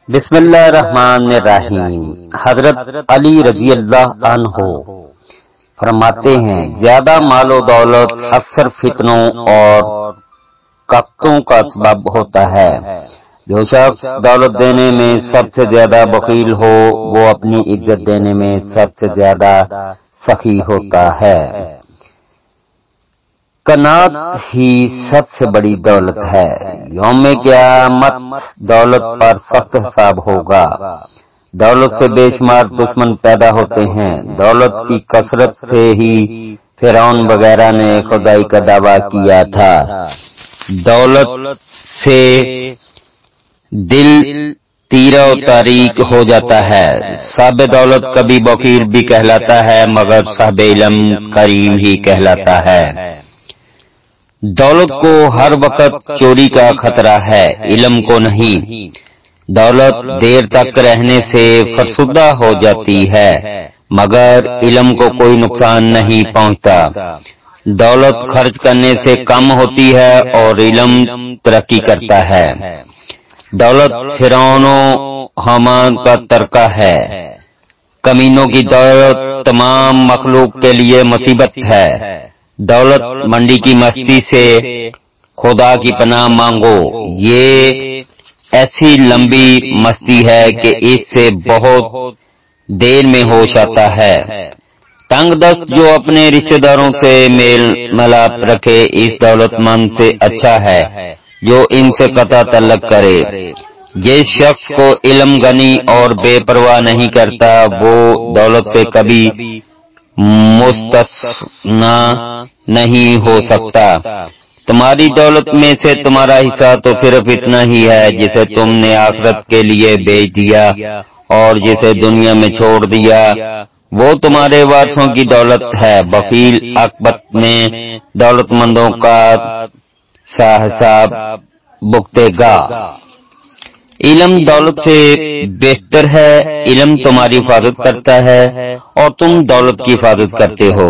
بسم اللہ الرحمن الرحیم۔ حضرت علی رضی اللہ عنہ فرماتے ہیں، زیادہ مال و دولت اکثر فتنوں اور قحطوں کا سبب ہوتا ہے۔ جو شخص دولت دینے میں سب سے زیادہ بخیل ہو وہ اپنی عزت دینے میں سب سے زیادہ سخی ہوتا ہے۔ قناعت ہی سب سے بڑی دولت ہے۔ یوم قیامت دولت پر سخت حساب ہوگا۔ دولت سے بے شمار دشمن پیدا ہوتے ہیں۔ دولت کی کثرت سے ہی فرعون وغیرہ نے خدائی کا دعویٰ کیا تھا۔ دولت سے دل تیرا و تاریک ہو جاتا ہے۔ صاحب دولت کبھی بخیل بھی کہلاتا ہے مگر صاحب علم کریم ہی کہلاتا ہے۔ دولت کو ہر وقت چوری کا خطرہ ہے، علم کو نہیں۔ دولت دیر تک رہنے سے فرسودہ ہو جاتی ہے مگر علم کو کوئی نقصان نہیں پہنچتا۔ دولت خرچ کرنے سے کم ہوتی ہے اور علم ترقی کرتا ہے۔ دولت فرعون و حامان کا ترکہ ہے۔ کمینوں کی دولت تمام مخلوق کے لیے مصیبت ہے۔ دولت منڈی کی مستی سے خدا کی پناہ مانگو، یہ ایسی لمبی مستی ہے کہ اس سے بہت دیر میں ہوش آتا ہے۔ تنگ دست جو اپنے رشتہ داروں سے میل ملاپ رکھے اس دولت مند سے اچھا ہے جو ان سے قطع تعلق کرے۔ جس شخص کو علم غنی اور بے پرواہ نہیں کرتا وہ دولت سے کبھی مستثنا نہیں ہو سکتا۔ تمہاری دولت میں سے تمہارا حصہ تو صرف اتنا ہی ہے جسے تم نے آخرت کے لیے بیچ دیا اور جسے دنیا میں چھوڑ دیا وہ تمہارے وارثوں کی دولت ہے۔ بخیل عاقبت میں دولت مندوں کا حساب بھگتے گا۔ علم دولت سے بہتر ہے۔ علم تمہاری حفاظت کرتا ہے اور تم دولت کی حفاظت کرتے ہو۔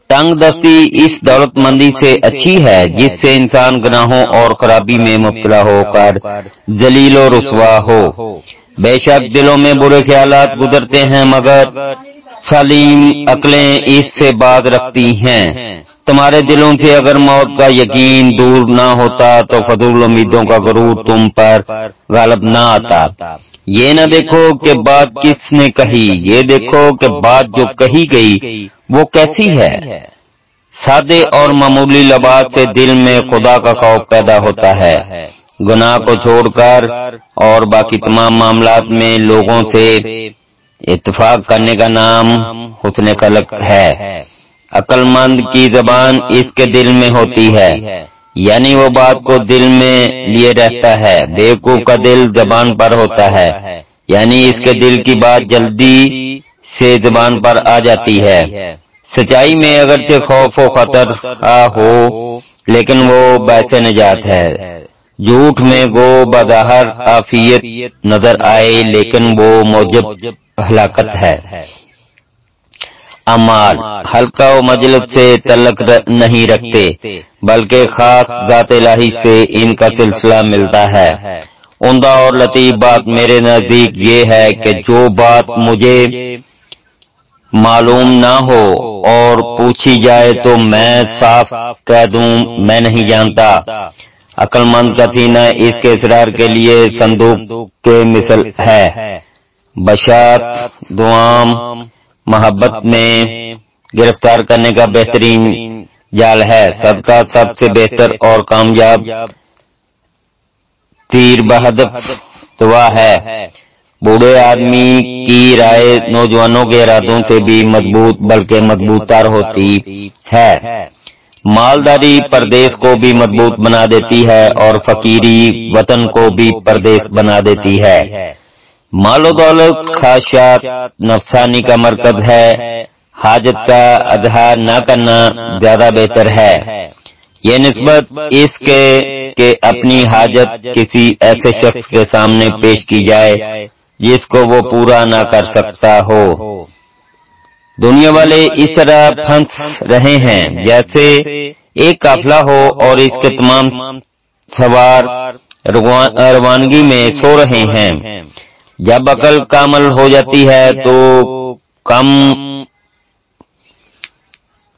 تنگ دستی اس دولت مندی سے اچھی ہے جس سے انسان گناہوں اور خرابی میں مبتلا ہو کر ذلیل و رسوا ہو۔ بے شک دلوں میں برے خیالات گزرتے ہیں مگر سلیم عقلیں اس سے باز رکھتی ہیں۔ تمہارے دلوں سے اگر موت کا یقین دور نہ ہوتا تو فضول امیدوں کا غرور تم پر غالب نہ آتا۔ یہ نہ دیکھو کہ بات کس نے کہی، یہ دیکھو کہ بات جو کہی گئی وہ کیسی ہے۔ سادے اور معمولی لباس سے دل میں خدا کا خوف پیدا ہوتا ہے۔ گناہ کو چھوڑ کر اور باقی تمام معاملات میں لوگوں سے اتفاق کرنے کا نام حسن خلق ہے۔ عقل مند کی زبان اس کے دل میں ہوتی ہے، یعنی وہ بات کو دل میں لیے رہتا ہے۔ بیوقوف کا دل زبان پر ہوتا ہے، یعنی اس کے دل کی بات جلدی سے زبان پر آ جاتی ہے۔ سچائی میں اگرچہ خوف و خطر ہو لیکن وہ باعث نجات ہے۔ جھوٹ میں گو بظاہر عافیت نظر آئے لیکن وہ موجب ہلاکت ہے۔ اعمال حلقہ و مجلس سے تعلق نہیں رکھتے بلکہ خاص ذات الہی سے ان کا سلسلہ ملتا ہے۔ عمدہ اور لطیف بات میرے نزدیک یہ ہے کہ جو بات مجھے معلوم نہ ہو اور پوچھی جائے تو میں صاف کہہ دوں میں نہیں جانتا۔ عقل مند کا سینہ اس کے اسرار کے لیے صندوق کے مثل ہے۔ بشارت دعام محبت میں گرفتار کرنے کا بہترین جال ہے۔ صدقہ سب سے بہتر اور کامیاب تیر بہدف دعا ہے۔ بوڑھے آدمی کی رائے نوجوانوں کے ارادوں سے بھی مضبوط بلکہ مضبوط تر ہوتی ہے۔ مالداری پردیس کو بھی مضبوط بنا دیتی ہے اور فقیری وطن کو بھی پردیس بنا دیتی ہے۔ مال و دولت خواہشات نفسانی کا مرکز ہے۔ حاجت کا اظہار نہ کرنا زیادہ بہتر ہے۔ یہ نسبت اس کے کہ اپنی حاجت کسی ایسے شخص کے سامنے پیش کی جائے جس کو وہ پورا نہ کر سکتا ہو۔ دنیا والے اس طرح پھنس رہے ہیں جیسے ایک قافلہ ہو اور اس کے تمام سوار روانگی میں سو رہے ہیں۔ جب عقل کامل ہو جاتی ہے تو کم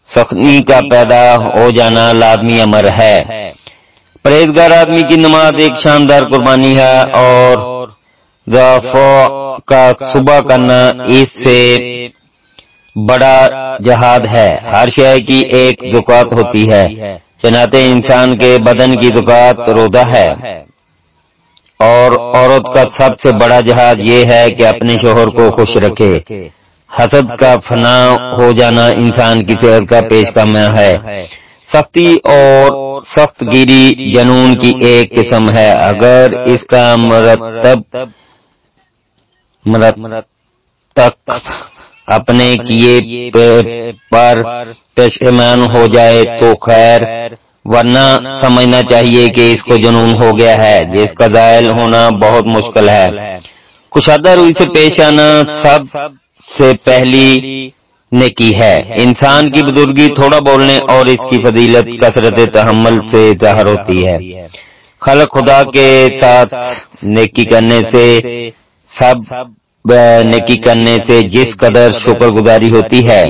سخنی کا پیدا ہو جانا لازمی امر ہے۔ پرہیزگار آدمی کی نماز ایک شاندار قربانی ہے اور ضعفاء کا صبح کرنا اس سے بڑا جہاد ہے۔ ہر شے کی ایک زکوٰۃ ہوتی ہے، چنانچہ انسان کے بدن کی زکوٰۃ روزہ ہے، اور عورت کا سب سے بڑا جہاد یہ ہے کہ اپنے شوہر کو خوش رکھے۔ حسد کا فنا ہو جانا انسان کی صحت کا پیشگامی ہے۔ سختی اور سخت گیری جنون کی ایک قسم ہے، اگر اس کا مرتب اپنے کیے پر پشیمان ہو جائے تو خیر، ورنہ سمجھنا چاہیے کہ اس کو جنون ہو گیا ہے، جس کا زائل ہونا بہت مشکل ہے۔ کشادہ روی سے پیش آنا سب سے پہلی نیکی ہے۔ انسان کی بزرگی تھوڑا بولنے اور اس کی فضیلت کثرت تحمل سے ظاہر ہوتی ہے۔ خلق خدا کے ساتھ نیکی کرنے سے جس قدر شکر گزاری ہوتی ہے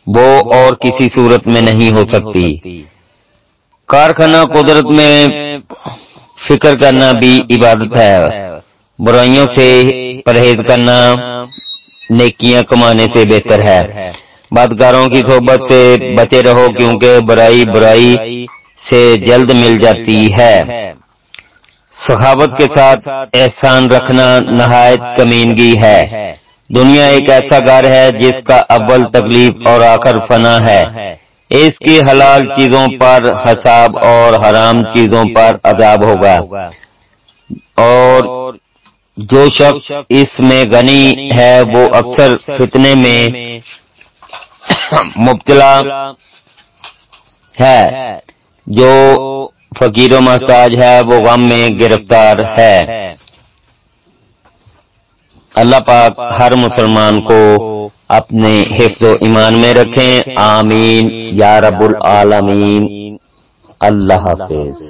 وہ اور کسی صورت میں نہیں ہو سکتی۔ کارخانہ قدرت میں فکر کرنا بھی عبادت ہے۔ برائیوں سے پرہیز کرنا نیکیاں کمانے سے بہتر ہے۔ بدکاروں کی صحبت سے بچے رہو کیونکہ برائی سے جلد مل جاتی ہے۔ سخاوت کے ساتھ احسان رکھنا نہایت کمینگی ہے۔ دنیا ایک ایسا گھر ہے جس کا اول تکلیف اور آخر فنا ہے۔ اس کی حلال چیزوں پر حساب اور حرام چیزوں پر عذاب ہوگا، اور جو شخص اس میں غنی ہے وہ اکثر فتنے میں مبتلا ہے، جو فقیر و محتاج ہے وہ غم میں گرفتار ہے۔ اللہ پاک ہر مسلمان کو اپنے حفظ و ایمان میں رکھیں، آمین یا رب العالمین۔ اللہ حافظ۔